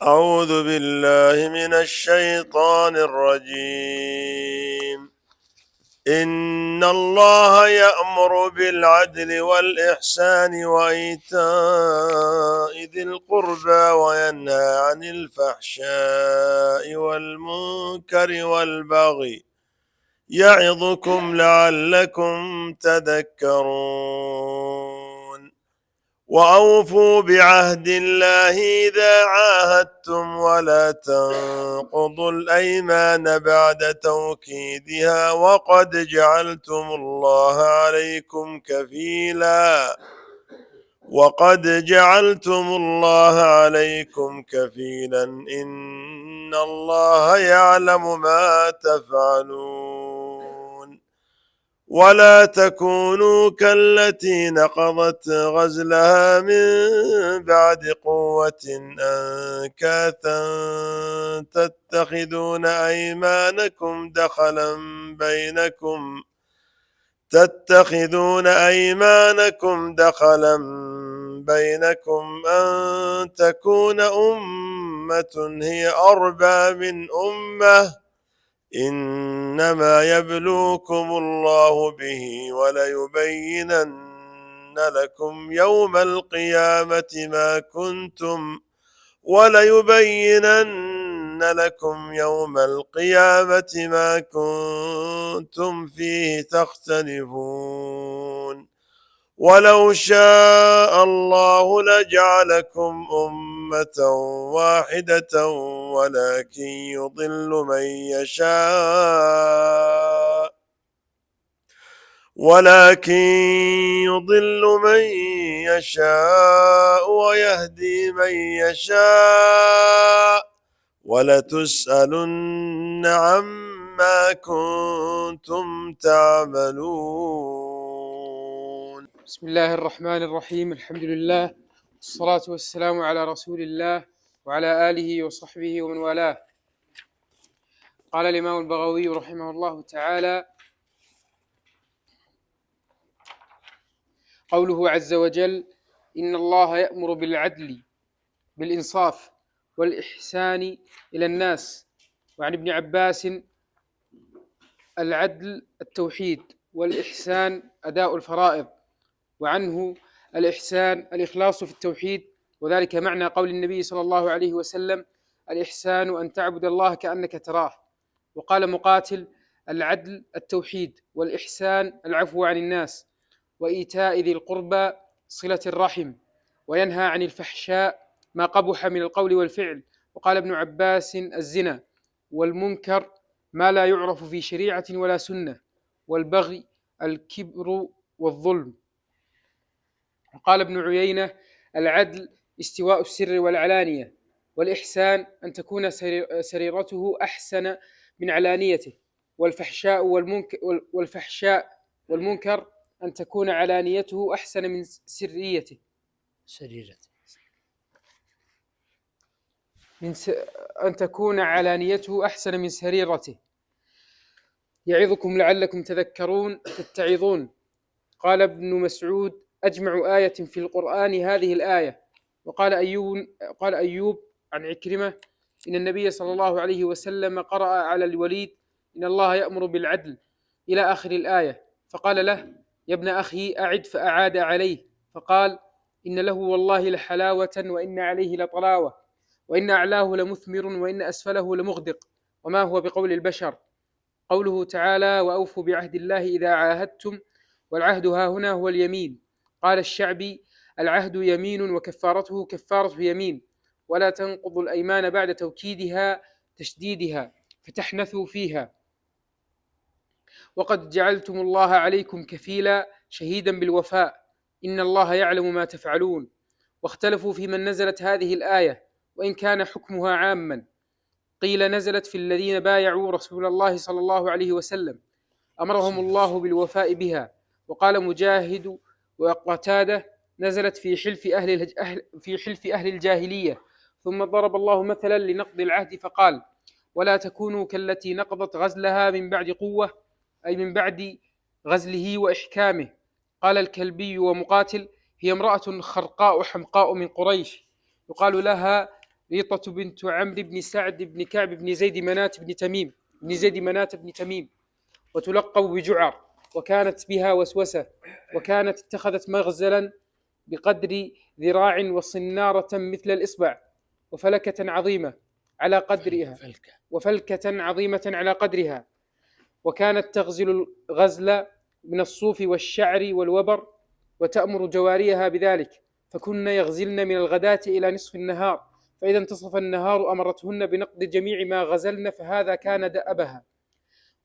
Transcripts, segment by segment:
أعوذ بالله من الشيطان الرجيم. إن الله يأمر بالعدل والإحسان وإيتاء ذي القربى وينهى عن الفحشاء والمنكر والبغي يعظكم لعلكم تذكرون. وأوفوا بعهد الله إذا عاهدتم ولا تنقضوا الأيمان بعد توكيدها وقد جعلتم الله عليكم كفيلا إن الله يعلم ما تفعلون. ولا تكونوا كالتي نقضت غزلها من بعد قوة أنكاثا تتخذون أيمانكم دخلا بينكم أن تكون أمة هي أربى من أمة إنما يبلوكم الله به وليبينن لكم يوم القيامة ما كنتم فيه تختلفون. ولو شاء الله لجعلكم أمة واحدة ولكن يضل من يشاء ويهدي من يشاء ولتسألن عما كنتم تعملون. بسم الله الرحمن الرحيم. الحمد لله والصلاة والسلام على رسول الله وعلى آله وصحبه ومن والاه. قال الإمام البغوي رحمه الله تعالى: قوله عز وجل: إن الله يأمر بالعدل بالإنصاف والإحسان إلى الناس. وعن ابن عباس: العدل التوحيد، والإحسان أداء الفرائض. وعنه: الإحسان الإخلاص في التوحيد، وذلك معنى قول النبي صلى الله عليه وسلم: الإحسان أن تعبد الله كأنك تراه. وقال مقاتل: العدل التوحيد، والإحسان العفو عن الناس، وإيتاء ذي القربى صلة الرحم، وينهى عن الفحشاء ما قبح من القول والفعل. وقال ابن عباس: الزنا، والمنكر ما لا يعرف في شريعة ولا سنة، والبغي الكبر والظلم. وقال ابن عيينة: العدل استواء السر والعلانية، والإحسان أن تكون سريرته أحسن من علانيته، والفحشاء والمنكر أن تكون علانيته أحسن من سريته. أن تكون علانيته أحسن من سريرته. يعظكم لعلكم تذكرون تتعظون. قال ابن مسعود: أجمع آية في القرآن هذه الآية. وقال أيوب عن عكرمة: إن النبي صلى الله عليه وسلم قرأ على الوليد: إن الله يأمر بالعدل إلى آخر الآية، فقال له: يا ابن أخي أعد، فأعاد عليه، فقال: إن له والله لحلاوة، وإن عليه لطلاوة، وإن أعلاه لمثمر، وإن أسفله لمغدق، وما هو بقول البشر. قوله تعالى: وأوفوا بعهد الله إذا عاهدتم، والعهد ها هنا هو اليمين. قال الشعبي: العهد يمين وكفارته كفارة يمين، ولا تنقضوا الأيمان بعد توكيدها تشديدها فتحنثوا فيها. وقد جعلتم الله عليكم كفيلا شهيدا بالوفاء، إن الله يعلم ما تفعلون. واختلفوا في من نزلت هذه الآية، وإن كان حكمها عاما. قيل نزلت في الذين بايعوا رسول الله صلى الله عليه وسلم، أمرهم الله بالوفاء بها. وقال مجاهد وقتادة: نزلت في حلف أهل الجاهلية، ثم ضرب الله مثلا لنقض العهد فقال: ولا تكونوا كالتي نقضت غزلها من بعد قوة، أي من بعد غزله وإحكامه. قال الكلبي ومقاتل: هي امرأة خرقاء حمقاء من قريش، يقال لها ريطة بنت عمرو بن سعد بن كعب بن زيد منات بن تميم وتلقب بجعر، وكانت بها وسوسة، وكانت اتخذت مغزلا بقدر ذراع وصنارة مثل الإصبع وفلكة عظيمة على قدرها وفلكة عظيمة على قدرها، وكانت تغزل الغزل من الصوف والشعر والوبر، وتأمر جواريها بذلك، فكن يغزلن من الغداة إلى نصف النهار، فإذا انتصف النهار أمرتهن بنقض جميع ما غزلن، فهذا كان دأبها.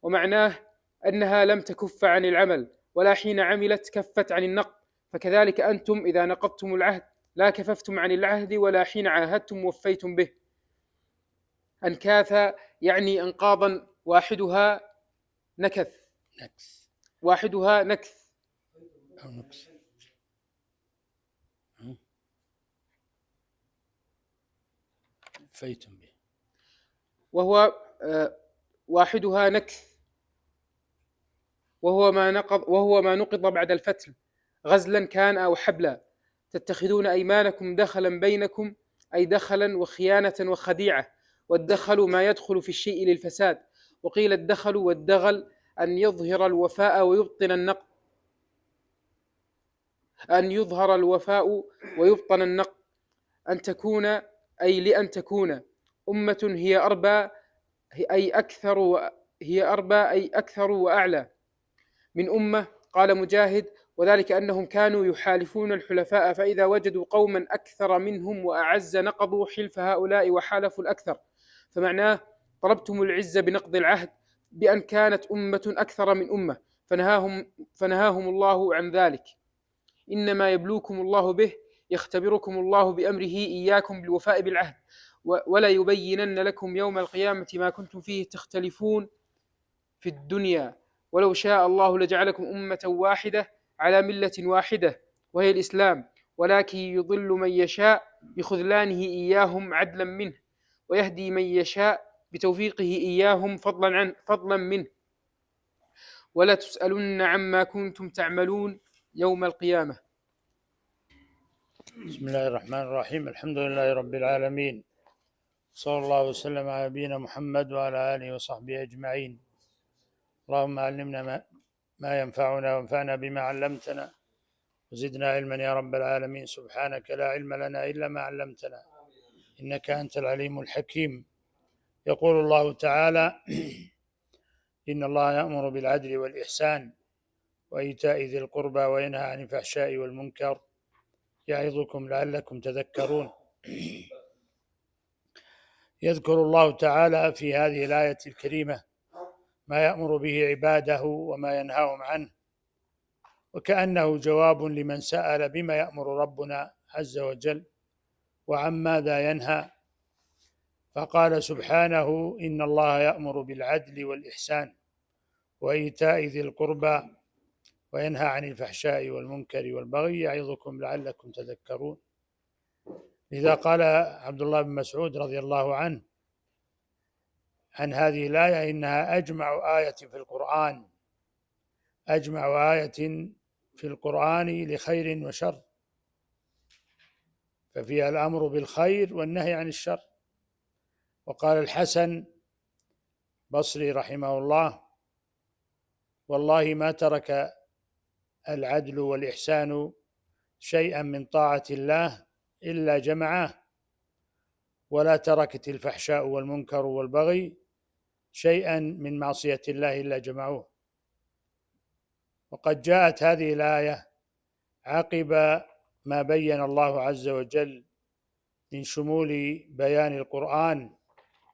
ومعناه أنها لم تكف عن العمل، ولا حين عملت كفت عن النقض، فكذلك أنتم إذا نقضتم العهد لا كففتم عن العهد، ولا حين عاهدتم وفيتم به. أنكاثا يعني أنقاضا، واحدها نكث واحدها نكث أو نكس. فيتم به، وهو واحدها نكث، وهو ما نقض بعد الفتل، غزلا كان أو حبلا. تتخذون أيمانكم دخلا بينكم، أي دخلا وخيانة وخديعة، والدخل ما يدخل في الشيء للفساد. وقيل الدخل والدغل أن يظهر الوفاء ويبطن النقد، أن تكون، أي لأن تكون أمة هي أربى، أي أكثر وأعلى من أمة. قال مجاهد: وذلك أنهم كانوا يحالفون الحلفاء، فإذا وجدوا قوما أكثر منهم وأعز نقضوا حلف هؤلاء وحالفوا الأكثر. فمعناه: طلبتم العزة بنقض العهد بأن كانت أمة أكثر من أمة، فنهاهم الله عن ذلك. إنما يبلوكم الله به، يختبركم الله بأمره إياكم بالوفاء بالعهد، ولا يبينن لكم يوم القيامة ما كنتم فيه تختلفون في الدنيا، ولو شاء الله لجعلكم أمة واحدة على ملة واحدة وهي الإسلام، ولكن يضل من يشاء بخذلانه إياهم عدلا منه، ويهدي من يشاء بتوفيقه إياهم فضلا منه، ولا تسألن عما كنتم تعملون يوم القيامة. بسم الله الرحمن الرحيم. الحمد لله رب العالمين، صلى الله وسلم على نبينا محمد وعلى آله وصحبه أجمعين. اللهم علمنا ما ينفعنا، وانفعنا بما علمتنا، وزدنا علما يا رب العالمين. سبحانك لا علم لنا إلا ما علمتنا، إنك أنت العليم الحكيم. يقول الله تعالى: إن الله يأمر بالعدل والإحسان وإيتاء ذي القربى وينهى عن الفحشاء والمنكر يعظكم لعلكم تذكرون. يذكر الله تعالى في هذه الآية الكريمة ما يأمر به عباده وما ينهاهم عنه، وكأنه جواب لمن سأل بما يأمر ربنا عز وجل وعن ماذا ينهى، فقال سبحانه: إن الله يأمر بالعدل والإحسان وإيتاء ذي القربى وينهى عن الفحشاء والمنكر والبغي يعظكم لعلكم تذكرون. لذا قال عبد الله بن مسعود رضي الله عنه عن هذه الآية: إنها أجمع آية في القرآن لخير وشر، ففيها الأمر بالخير والنهي عن الشر. وقال الحسن البصري رحمه الله: والله ما ترك العدل والإحسان شيئا من طاعة الله إلا جمعاه، ولا تركت الفحشاء والمنكر والبغي شيئا من معصية الله إلا جمعوه. وقد جاءت هذه الآية عقب ما بين الله عز وجل من شمول بيان القرآن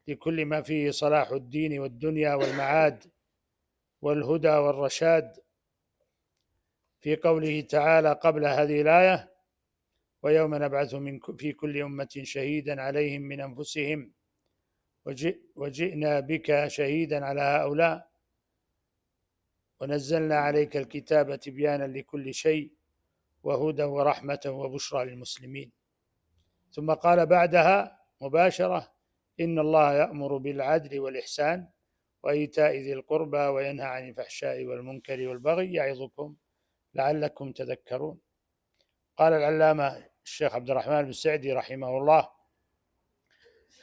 لكل ما فيه صلاح الدين والدنيا والمعاد والهدى والرشاد، في قوله تعالى قبل هذه الآية: ويوم نبعث في كل أمة شهيدا عليهم من أنفسهم وجئنا بك شهيدا على هؤلاء ونزلنا عليك الكتاب تبيانا لكل شيء وهدى ورحمة وبشرى للمسلمين. ثم قال بعدها مباشرة: إن الله يأمر بالعدل والإحسان وإيتاء ذي القربى وينهى عن الفحشاء والمنكر والبغي يعظكم لعلكم تذكرون. قال العلامة الشيخ عبد الرحمن بن سعدي رحمه الله: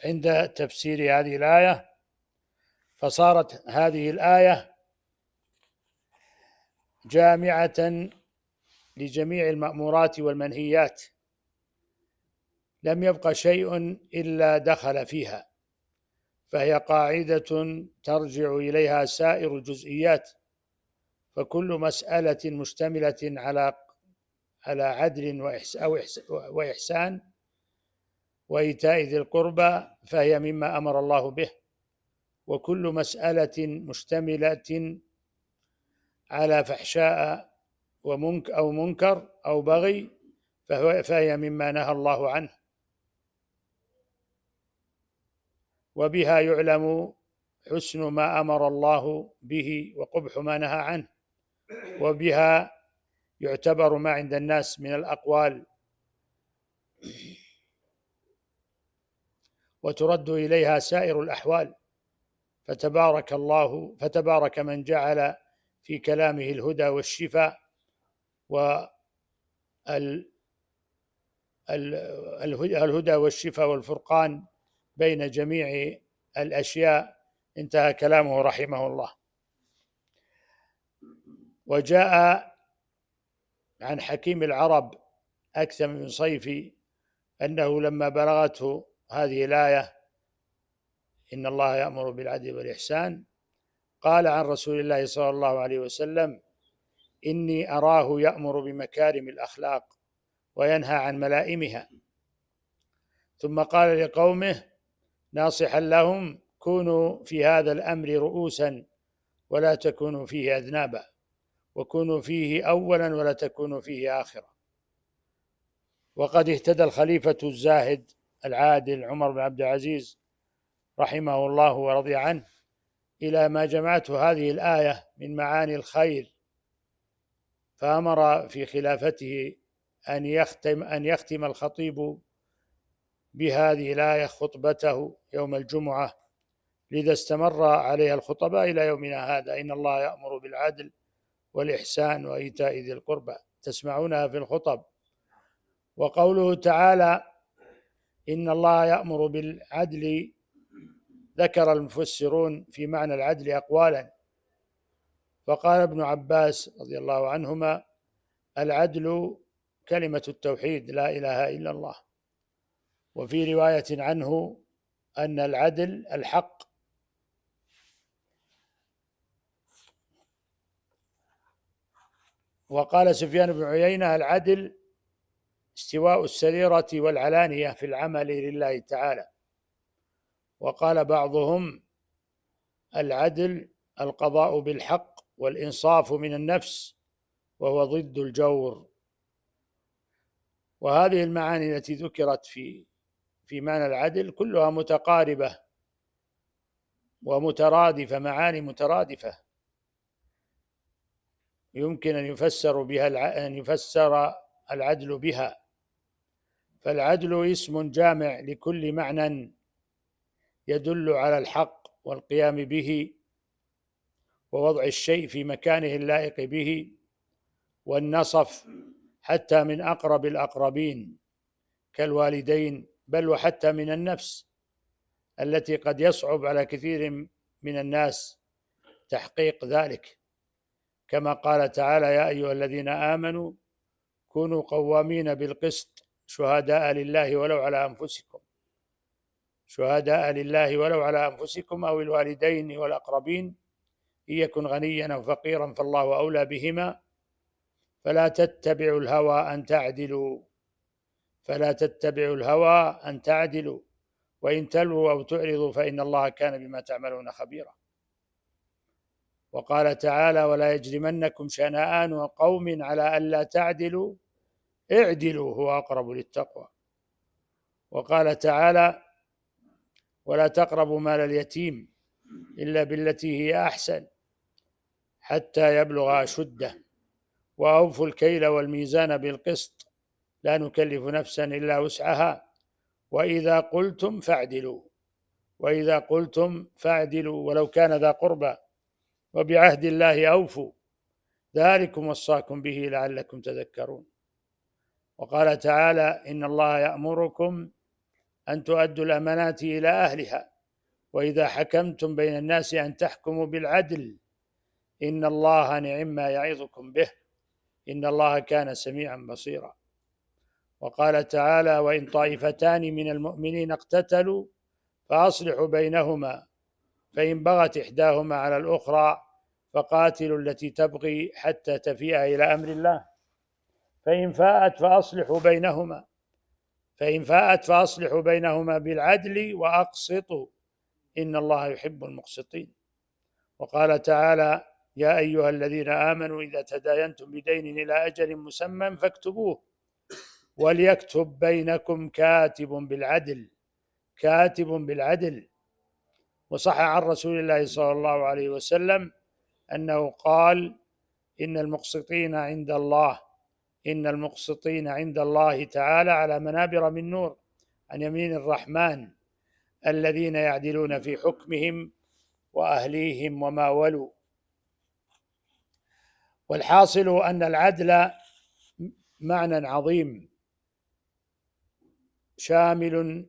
عند تفسير هذه الآية، فصارت هذه الآية جامعة لجميع المأمورات والمنهيات، لم يبق شيء إلا دخل فيها، فهي قاعدة ترجع إليها سائر الجزئيات، فكل مسألة مشتملة على عدل وإحسان وإيتاء ذي القربى فهي مما أمر الله به، وكل مسألة مشتملة على فحشاء أو منكر أو بغي فهي مما نهى الله عنه، وبها يعلم حسن ما أمر الله به وقبح ما نهى عنه، وبها يعتبر ما عند الناس من الأقوال وترد إليها سائر الأحوال، فتبارك من جعل في كلامه الهدى والشفاء الهدى والشفاء والفرقان بين جميع الأشياء. انتهى كلامه رحمه الله. وجاء عن حكيم العرب أكثم بن صيفي أنه لما بلغته هذه الآية إن الله يأمر بالعدل والإحسان قال عن رسول الله صلى الله عليه وسلم: إني أراه يأمر بمكارم الأخلاق وينهى عن ملائمها. ثم قال لقومه ناصحا لهم: كونوا في هذا الأمر رؤوسا ولا تكونوا فيه أذنابا، وكونوا فيه أولا ولا تكونوا فيه آخرا. وقد اهتدى الخليفة الزاهد العادل عمر بن عبد العزيز رحمه الله ورضي عنه إلى ما جمعته هذه الآية من معاني الخير، فأمر في خلافته أن يختم الخطيب بهذه الآية خطبته يوم الجمعة، لذا استمر عليها الخطباء إلى يومنا هذا: إن الله يأمر بالعدل والإحسان وإيتاء ذي القربى، تسمعونها في الخطب. وقوله تعالى إن الله يأمر بالعدل، ذكر المفسرون في معنى العدل أقوالا، فقال ابن عباس رضي الله عنهما: العدل كلمة التوحيد لا إله إلا الله. وفي رواية عنه أن العدل الحق. وقال سفيان بن عيينة: العدل استواء السريرة والعلانية في العمل لله تعالى. وقال بعضهم: العدل القضاء بالحق والإنصاف من النفس، وهو ضد الجور. وهذه المعاني التي ذكرت في معنى العدل كلها متقاربة ومترادفة، معاني مترادفة يمكن أن يفسر العدل بها. فالعدل اسم جامع لكل معنى يدل على الحق والقيام به ووضع الشيء في مكانه اللائق به، والنصف حتى من أقرب الأقربين كالوالدين، بل وحتى من النفس التي قد يصعب على كثير من الناس تحقيق ذلك، كما قال تعالى: يا أيها الذين آمنوا كونوا قوامين بالقسط شهداء لله ولو على أنفسكم أو الوالدين والأقربين إن يكن غنيا أو فقيرا فالله أولى بهما فلا تتبعوا الهوى أن تعدلوا وإن تلووا أو تعرضوا فإن الله كان بما تعملون خبيرا. وقال تعالى: ولا يجرمنكم شنآن قوم على ألا تعدلوا اعدلوا هو أقرب للتقوى. وقال تعالى: ولا تقربوا مال اليتيم إلا بالتي هي أحسن حتى يبلغ أشده وأوفوا الكيل والميزان بالقسط لا نكلف نفسا إلا وسعها وإذا قلتم فاعدلوا ولو كان ذا قربى وبعهد الله أوفوا ذلكم وصاكم به لعلكم تذكرون. وقال تعالى: إن الله يأمركم أن تؤدوا الأمانات إلى أهلها، وإذا حكمتم بين الناس أن تحكموا بالعدل، إن الله نعم يعظكم به، إن الله كان سميعا بصيرا. وقال تعالى: وإن طائفتان من المؤمنين اقتتلوا فأصلحوا بينهما، فإن بغت إحداهما على الأخرى فقاتلوا التي تبغي حتى تفيء إلى أمر الله، فإن فاءت فأصلحوا بينهما بالعدل وأقسطوا إن الله يحب المقسطين. وقال تعالى: يا أيها الذين آمنوا إذا تداينتم بدين إلى أجل مسمى فاكتبوه وليكتب بينكم كاتب بالعدل. وصح عن رسول الله صلى الله عليه وسلم أنه قال: إن المقسطين عند الله تعالى على منابر من نور عن يمين الرحمن، الذين يعدلون في حكمهم وأهليهم وما ولوا. والحاصل أن العدل معنى عظيم شامل،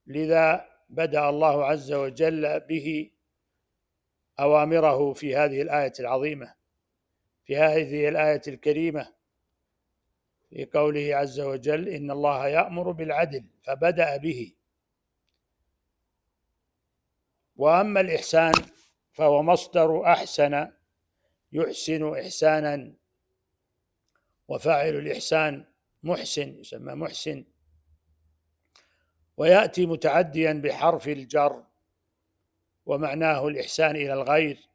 لذا بدأ الله عز وجل به أوامره في هذه الآية العظيمة، في هذه الآية الكريمة، في قوله عز وجل: إن الله يأمر بالعدل، فبدأ به. وأما الإحسان فهو مصدر أحسن يحسن إحسانا، وفاعل الإحسان محسن، يسمى محسن، ويأتي متعديا بحرف الجر، ومعناه الإحسان إلى الغير،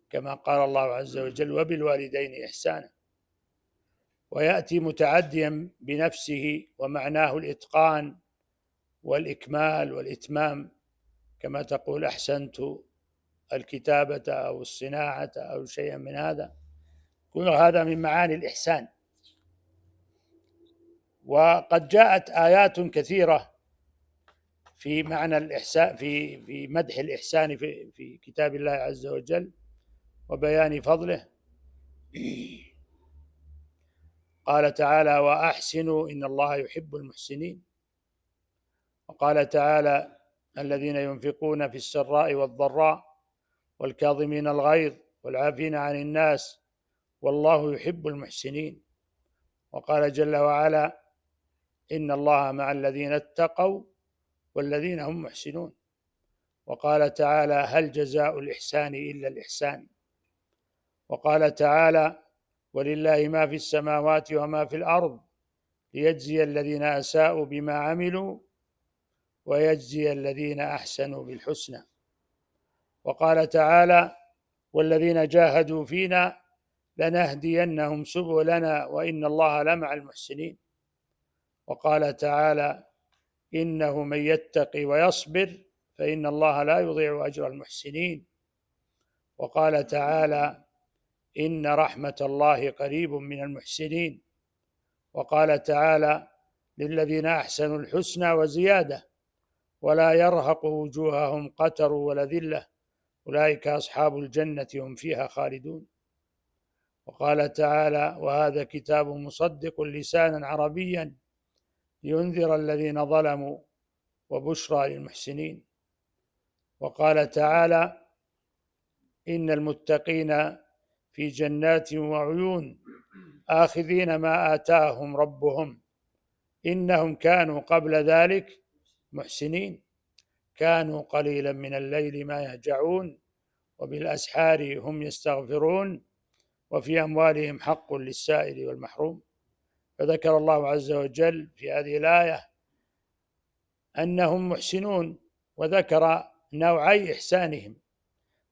كما قال الله عز وجل: وبالوالدين إحسانا. ويأتي متعديا بنفسه، ومعناه الإتقان والإكمال والإتمام، كما تقول: أحسنت الكتابة أو الصناعة أو شيئا من هذا. كل هذا من معاني الإحسان. وقد جاءت آيات كثيرة في معنى الإحسان، في مدح الإحسان في كتاب الله عز وجل وبيان فضله. قال تعالى: وأحسنوا إن الله يحب المحسنين. وقال تعالى: الذين ينفقون في السراء والضراء والكاظمين الغيظ والعافين عن الناس والله يحب المحسنين. وقال جل وعلا: إن الله مع الذين اتقوا والذين هم محسنون. وقال تعالى: هل جزاء الإحسان إلا الإحسان. وقال تعالى: ولله ما في السماوات وما في الأرض ليجزي الذين أساءوا بما عملوا ويجزي الذين أحسنوا بالحسنى. وقال تعالى: والذين جاهدوا فينا لنهدينهم سبلنا وإن الله لمع المحسنين. وقال تعالى: إنه من يتقي ويصبر فإن الله لا يضيع أجر المحسنين. وقال تعالى: إن رحمة الله قريب من المحسنين. وقال تعالى: للذين أحسنوا الحسنى وزيادة ولا يرهق وجوههم قتر ولا ذلة أولئك أصحاب الجنة هم فيها خالدون. وقال تعالى: وهذا كتاب مصدق لسانا عربيا لينذر الذين ظلموا وبشرى للمحسنين. وقال تعالى: إن المتقين في جنات وعيون آخذين ما آتاهم ربهم إنهم كانوا قبل ذلك محسنين، كانوا قليلا من الليل ما يهجعون وبالأسحار هم يستغفرون وفي أموالهم حق للسائل والمحروم. فذكر الله عز وجل في هذه الآية أنهم محسنون، وذكر نوعي إحسانهم،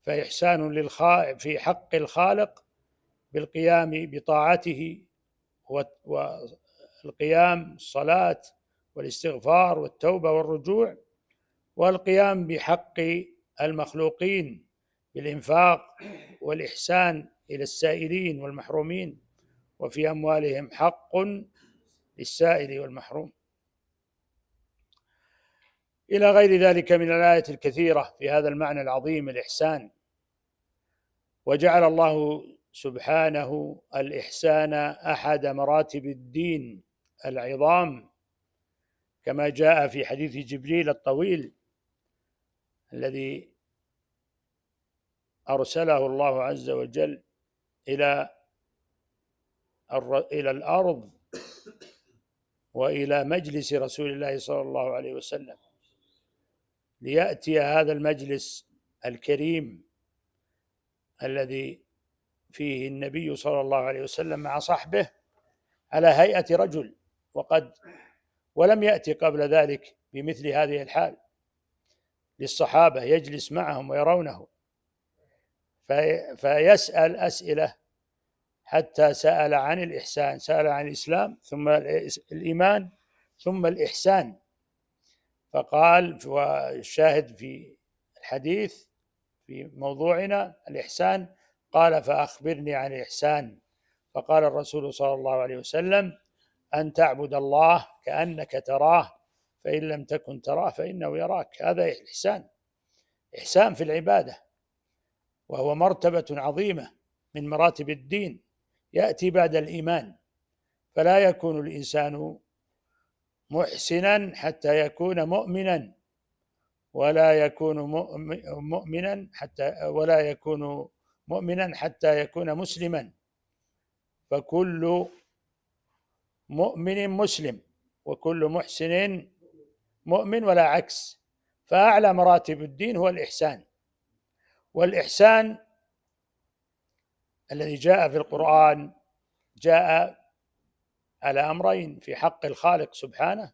فإحسان في حق الخالق بالقيام بطاعته والقيام الصلاة والاستغفار والتوبة والرجوع، والقيام بحق المخلوقين بالإنفاق والإحسان إلى السائلين والمحرومين وفي أموالهم حق للسائل والمحروم، إلى غير ذلك من الآيات الكثيرة في هذا المعنى العظيم الإحسان. وجعل الله سبحانه الإحسان أحد مراتب الدين العظام كما جاء في حديث جبريل الطويل الذي أرسله الله عز وجل إلى الأرض وإلى مجلس رسول الله صلى الله عليه وسلم، ليأتي هذا المجلس الكريم الذي فيه النبي صلى الله عليه وسلم مع صحبه على هيئة رجل، ولم يأتي قبل ذلك بمثل هذه الحال للصحابة، يجلس معهم ويرونه، فيسأل أسئلة حتى سأل عن الإحسان، سأل عن الإسلام ثم الإيمان ثم الإحسان. فقال، والشاهد في الحديث في موضوعنا الإحسان، قال فأخبرني عن الإحسان. فقال الرسول صلى الله عليه وسلم: أن تعبد الله كأنك تراه فإن لم تكن تراه فإنه يراك. هذا الإحسان، إحسان في العبادة، وهو مرتبة عظيمة من مراتب الدين، يأتي بعد الإيمان. فلا يكون الإنسان محسنا حتى يكون مؤمنا، ولا يكون مؤمنا حتى يكون مسلما، فكل مؤمن مسلم وكل محسن مؤمن ولا عكس. فأعلى مراتب الدين هو الإحسان. والإحسان الذي جاء في القرآن جاء على أمرين: في حق الخالق سبحانه،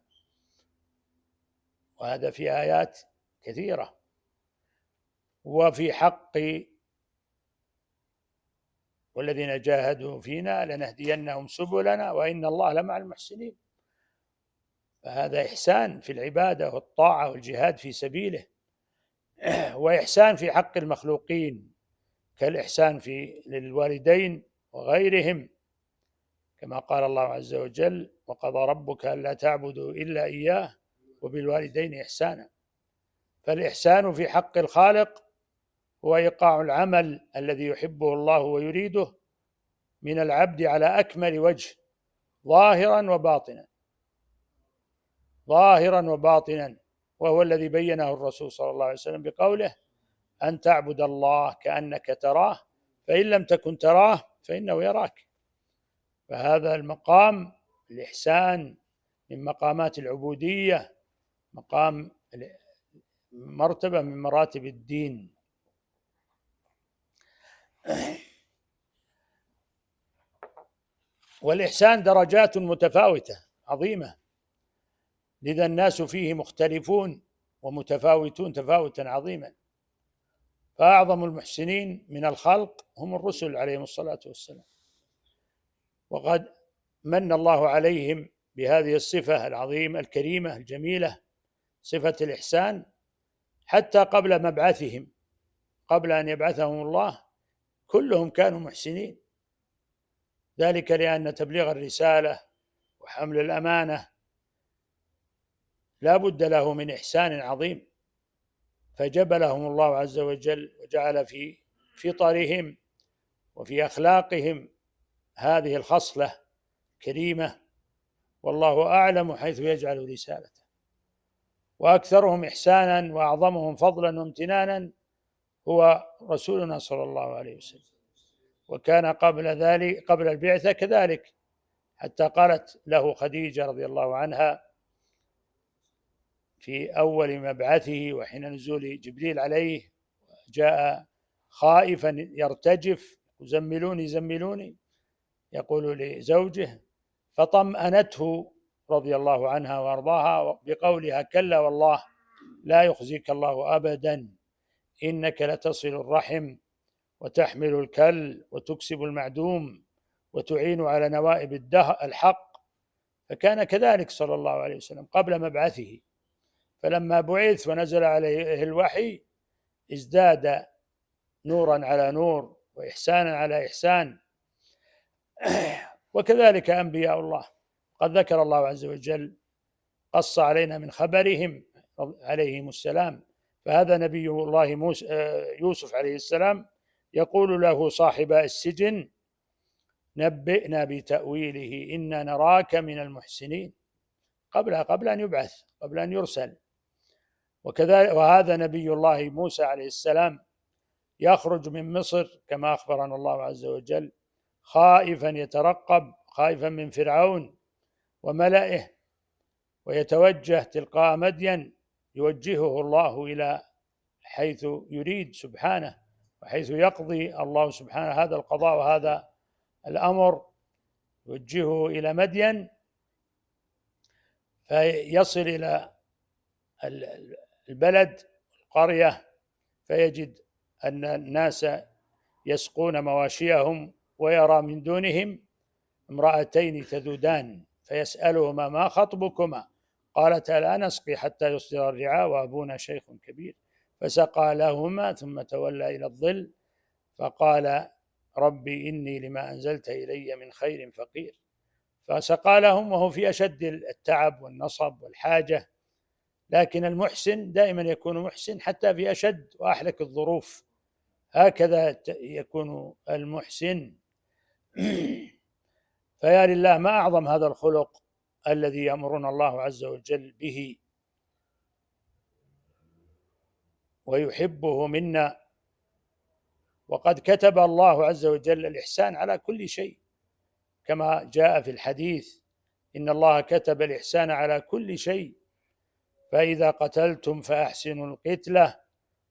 وهذا في آيات كثيرة، وفي حق والذين جاهدوا فينا لنهدينهم سبلنا وإن الله لمع المحسنين. فهذا إحسان في العبادة والطاعة والجهاد في سبيله. وإحسان في حق المخلوقين كالإحسان للوالدين وغيرهم، كما قال الله عز وجل: وقضى ربك ألا تعبدوا إلا إياه وبالوالدين إحسانا. فالإحسان في حق الخالق هو إيقاع العمل الذي يحبه الله ويريده من العبد على أكمل وجه، ظاهرا وباطنا، وهو الذي بينه الرسول صلى الله عليه وسلم بقوله: أن تعبد الله كأنك تراه فإن لم تكن تراه فإنه يراك. فهذا المقام الإحسان من مقامات العبودية، مقام مرتبة من مراتب الدين. والإحسان درجات متفاوتة عظيمة، لذا الناس فيه مختلفون ومتفاوتون تفاوتا عظيما. فأعظم المحسنين من الخلق هم الرسل عليهم الصلاة والسلام، وقد من الله عليهم بهذه الصفة العظيمة الكريمة الجميلة، صفة الإحسان، حتى قبل مبعثهم، قبل أن يبعثهم الله كلهم كانوا محسنين. ذلك لأن تبليغ الرسالة وحمل الأمانة لا بد له من إحسان عظيم، فجبلهم الله عز وجل وجعل في فطرهم وفي أخلاقهم هذه الخصلة كريمة، والله أعلم حيث يجعل رسالته. وأكثرهم إحسانا وأعظمهم فضلا وامتنانا هو رسولنا صلى الله عليه وسلم، وكان قبل ذلك قبل البعثة كذلك، حتى قالت له خديجة رضي الله عنها في أول مبعثه وحين نزول جبريل عليه، جاء خائفا يرتجف: زملوني، يقول لزوجه، فطمأنته رضي الله عنها وأرضاها بقولها: كلا والله لا يخزيك الله أبدا، إنك لتصل الرحم وتحمل الكل وتكسب المعدوم وتعين على نوائب الحق. فكان كذلك صلى الله عليه وسلم قبل مبعثه، فلما بعث ونزل عليه الوحي ازداد نورا على نور وإحسانا على إحسان. وكذلك أنبياء الله، قد ذكر الله عز وجل، قص علينا من خبرهم عليهم السلام. فهذا نبي الله يوسف عليه السلام يقول له صاحب السجن: نبئنا بتأويله إنا نراك من المحسنين. قبل أن يبعث، قبل أن يرسل. وكذلك وهذا نبي الله موسى عليه السلام يخرج من مصر كما أخبرنا الله عز وجل خائفا يترقب، خائفا من فرعون وملئه، ويتوجه تلقاء مدين يوجهه الله إلى حيث يريد سبحانه، وحيث يقضي الله سبحانه هذا القضاء وهذا الأمر، يوجهه إلى مدين فيصل إلى البلد القرية فيجد أن الناس يسقون مواشيهم، ويرى من دونهم امرأتين تذودان فيسألهما ما خطبكما؟ قالتا لا نسقي حتى يصدر الرعاء وأبونا شيخ كبير. فسقى لهما ثم تولى إلى الظل فقال ربي إني لما أنزلت إلي من خير فقير. فسقى لهم وهو في أشد التعب والنصب والحاجة. لكن المحسن دائما يكون محسن حتى في أشد وأحلك الظروف، هكذا يكون المحسن. فيا لله ما أعظم هذا الخلق الذي يأمرنا الله عز وجل به ويحبه منا. وقد كتب الله عز وجل الإحسان على كل شيء كما جاء في الحديث إن الله كتب الإحسان على كل شيء، فإذا قتلتم فأحسنوا القتلة،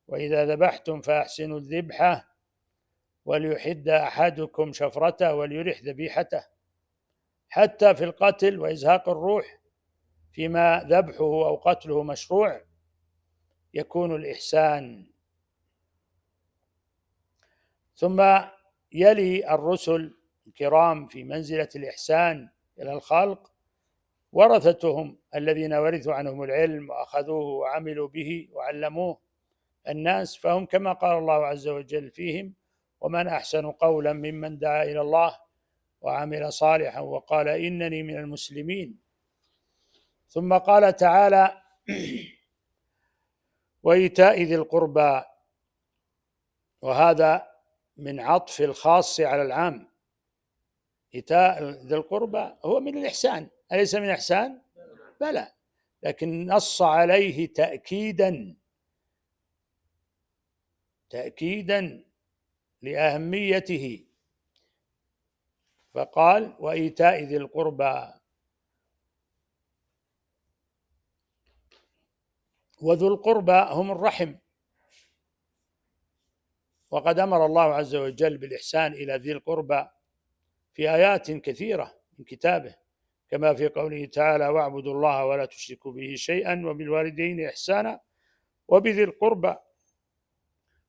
وإذا ذبحتم فأحسنوا الذبحة، وليحد أحدكم شفرته وليرح ذبيحته. حتى في القتل وإزهاق الروح فيما ذبحه أو قتله مشروع يكون الإحسان. ثم يلي الرسل الكرام في منزلة الإحسان إلى الخلق ورثتهم الذين ورثوا عنهم العلم وأخذوه وعملوا به وعلموه الناس، فهم كما قال الله عز وجل فيهم ومن أحسن قولا ممن دعا إلى الله وعمل صالحا وقال إنني من المسلمين. ثم قال تعالى وإيتاء ذي القربى، وهذا من عطف الخاص على العام. إيتاء ذي القربى هو من الإحسان، أليس من الإحسان؟ بلى، لكن نص عليه تأكيدا لأهميته، فقال وإيتاء ذي القربى. وذو القربى هم الرحم، وقد أمر الله عز وجل بالإحسان إلى ذي القربى في آيات كثيرة من كتابه، كما في قوله تعالى واعبدوا الله ولا تشركوا به شيئا وبالوالدين إحسانا وبذي القربى.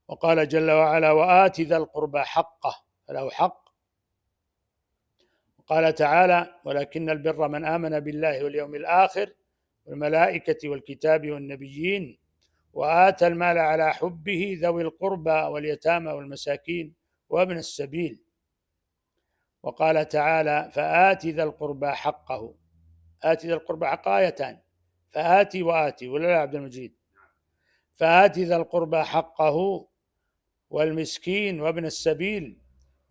وقال جل وعلا وآت ذا القربى حقه، فله حق. وقال تعالى ولكن البر من آمن بالله واليوم الآخر والملائكة والكتاب والنبيين وآتى المال على حبه ذوي القربى واليتامى والمساكين وابن السبيل. وقال تعالى فآت ذا القربى حقه. آت ذا القربى حقه آيتان، فآتي وآتي، ولا لا عبد المجيد؟ فآت ذا القربى حقه والمسكين وابن السبيل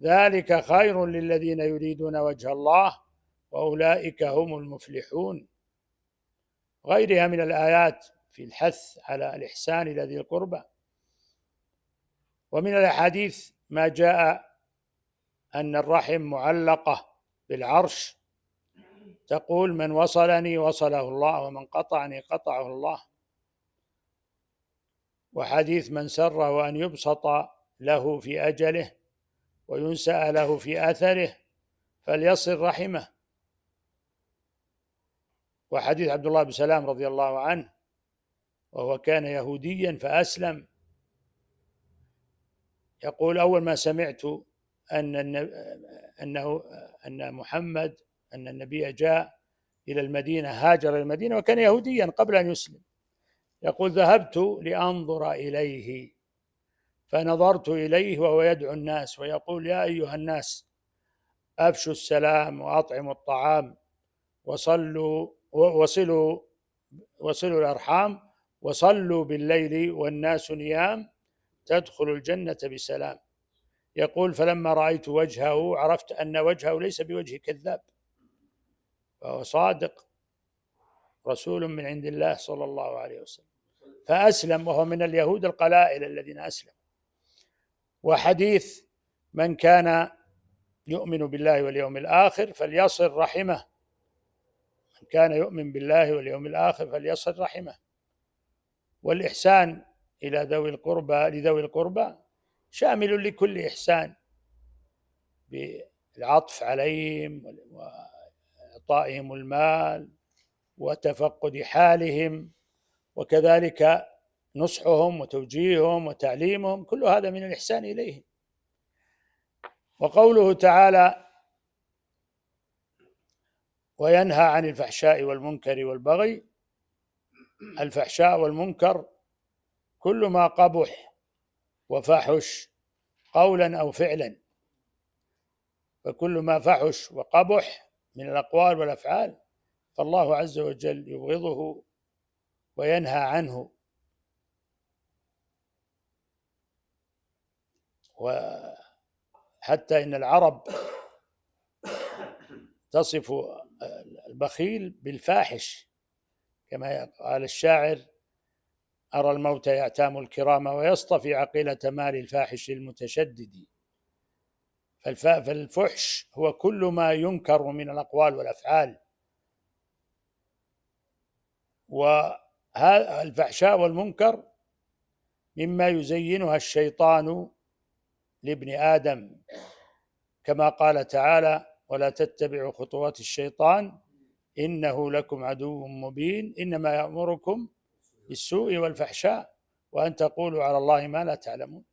ذلك خير للذين يريدون وجه الله وأولئك هم المفلحون. غيرها من الآيات في الحث على الإحسان إلى ذي القربى. ومن الأحاديث ما جاء أن الرحم معلقة بالعرش تقول من وصلني وصله الله ومن قطعني قطعه الله. وحديث من سره أن يبسط له في أجله وينسأ له في أثره فليصل رحمه. وحديث عبد الله بن سلام رضي الله عنه وهو كان يهوديا فأسلم، يقول أول ما سمعت أن محمد أن النبي جاء إلى المدينة، هاجر إلى المدينة وكان يهوديا قبل أن يسلم، يقول ذهبت لأنظر إليه فنظرت إليه وهو يدعو الناس ويقول يا أيها الناس أفشوا السلام وأطعموا الطعام وصلوا الأرحام وصلوا بالليل والناس نيام تدخل الجنة بسلام. يقول فلما رأيت وجهه عرفت أن وجهه ليس بوجه كذاب، فهو صادق رسول من عند الله صلى الله عليه وسلم، فأسلم وهو من اليهود القلائل الذين أسلموا. وحديث من كان يؤمن بالله واليوم الآخر فليصل رحمه، من كان يؤمن بالله واليوم الآخر فليصل رحمه. والإحسان إلى لذوي القربى شامل لكل إحسان، بالعطف عليهم وإعطائهم المال وتفقد حالهم، وكذلك نصحهم وتوجيههم وتعليمهم، كل هذا من الإحسان إليهم. وقوله تعالى: وينهى عن الفحشاء والمنكر والبغي، الفحشاء والمنكر كل ما قبح وفحش قولا أو فعلا، فكل ما فحش وقبح من الأقوال والأفعال فالله عز وجل يبغضه وينهى عنه. وحتى إن العرب تصف البخيل بالفاحش، كما قال الشاعر: أرى الموت يعتام الكرام ويصطفي عقيلة مال الفاحش المتشدد. فالفحش هو كل ما ينكر من الأقوال والأفعال. والفحشاء والمنكر مما يزينها الشيطان لابن آدم، كما قال تعالى: ولا تتبعوا خطوات الشيطان إنه لكم عدو مبين إنما يأمركم بالسوء والفحشاء وأن تقولوا على الله ما لا تعلمون.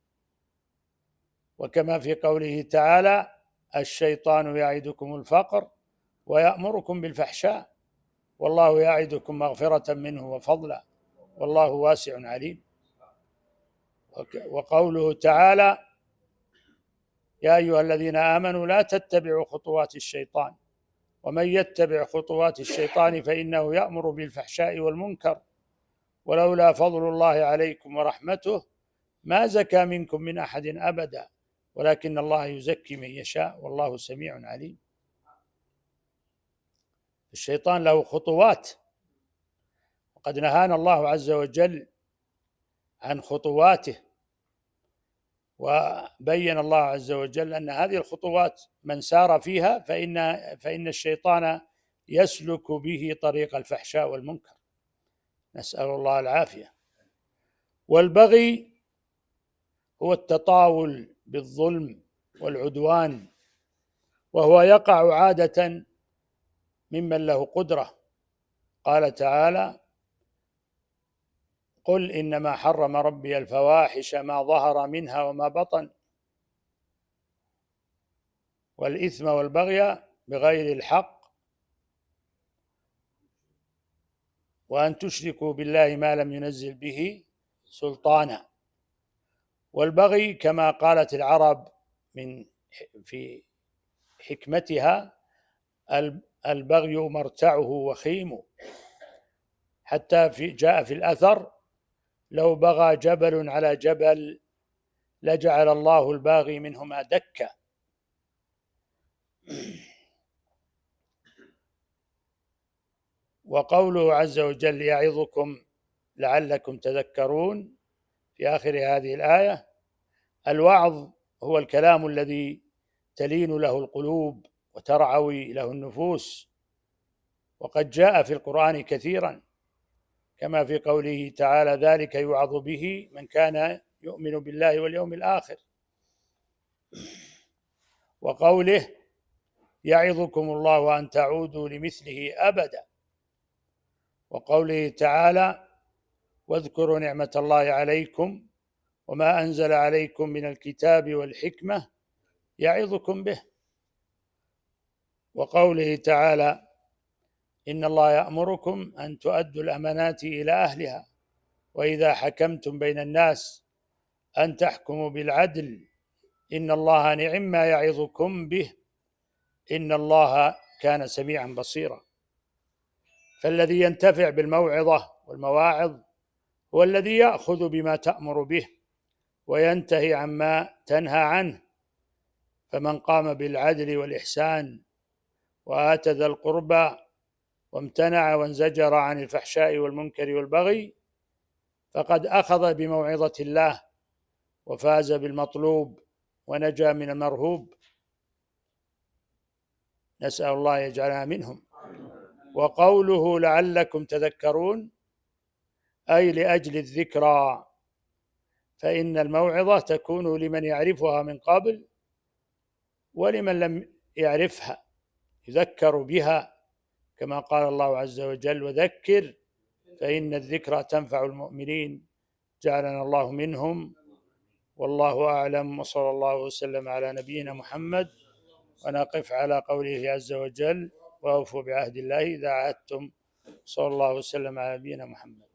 وكما في قوله تعالى: الشيطان يعدكم الفقر ويأمركم بالفحشاء والله يعدكم مغفرة منه وفضلا والله واسع عليم. وقوله تعالى: يا أيها الذين آمنوا لا تتبعوا خطوات الشيطان ومن يتبع خطوات الشيطان فإنه يأمر بالفحشاء والمنكر ولولا فضل الله عليكم ورحمته ما زكى منكم من أحد أبدا ولكن الله يزكي من يشاء والله سميع عليم. الشيطان له خطوات، وقد نهانا الله عز وجل عن خطواته، وبين الله عز وجل أن هذه الخطوات من سار فيها فإن الشيطان يسلك به طريق الفحشاء والمنكر، نسأل الله العافية. والبغي هو التطاول بالظلم والعدوان، وهو يقع عادة ممن له قدرة. قال تعالى: قل إنما حرم ربي الفواحش ما ظهر منها وما بطن والإثم والبغي بغير الحق وأن تشركوا بالله ما لم ينزل به سلطانا. والبغي كما قالت العرب في حكمتها: البغي مرتعه وخيم، حتى جاء في الأثر: لو بغى جبل على جبل لجعل الله الباغي منهما دكا. وقوله عز وجل: يعظكم لعلكم تذكرون، في آخر هذه الآية، الوعظ هو الكلام الذي تلين له القلوب وترعوي له النفوس، وقد جاء في القرآن كثيرا، كما في قوله تعالى: ذلك يوعظ به من كان يؤمن بالله واليوم الآخر. وقوله: يعظكم الله أن تعودوا لمثله أبدا. وقوله تعالى: واذكروا نعمة الله عليكم وما أنزل عليكم من الكتاب والحكمة يعظكم به. وقوله تعالى: إن الله يأمركم أن تؤدوا الأمانات إلى أهلها وإذا حكمتم بين الناس أن تحكموا بالعدل إن الله نعم ما يعظكم به إن الله كان سميعا بصيرا. فالذي ينتفع بالموعظة والمواعظ هو الذي يأخذ بما تأمر به وينتهي عما تنهى عنه. فمن قام بالعدل والإحسان وآتى ذا القربى وامتنع وانزجر عن الفحشاء والمنكر والبغي فقد أخذ بموعظة الله وفاز بالمطلوب ونجا من المرهوب، نسأل الله يجعلنا منهم. وقوله لعلكم تذكرون أي لأجل الذكرى، فإن الموعظة تكون لمن يعرفها من قبل، ولمن لم يعرفها يذكر بها، كما قال الله عز وجل: وذكر فإن الذكرى تنفع المؤمنين. جعلنا الله منهم، والله أعلم، وصلى الله وسلم على نبينا محمد. ونقف على قوله عز وجل: وأوفوا بعهد الله إذا عاهدتم. صلى الله وسلم على نبينا محمد.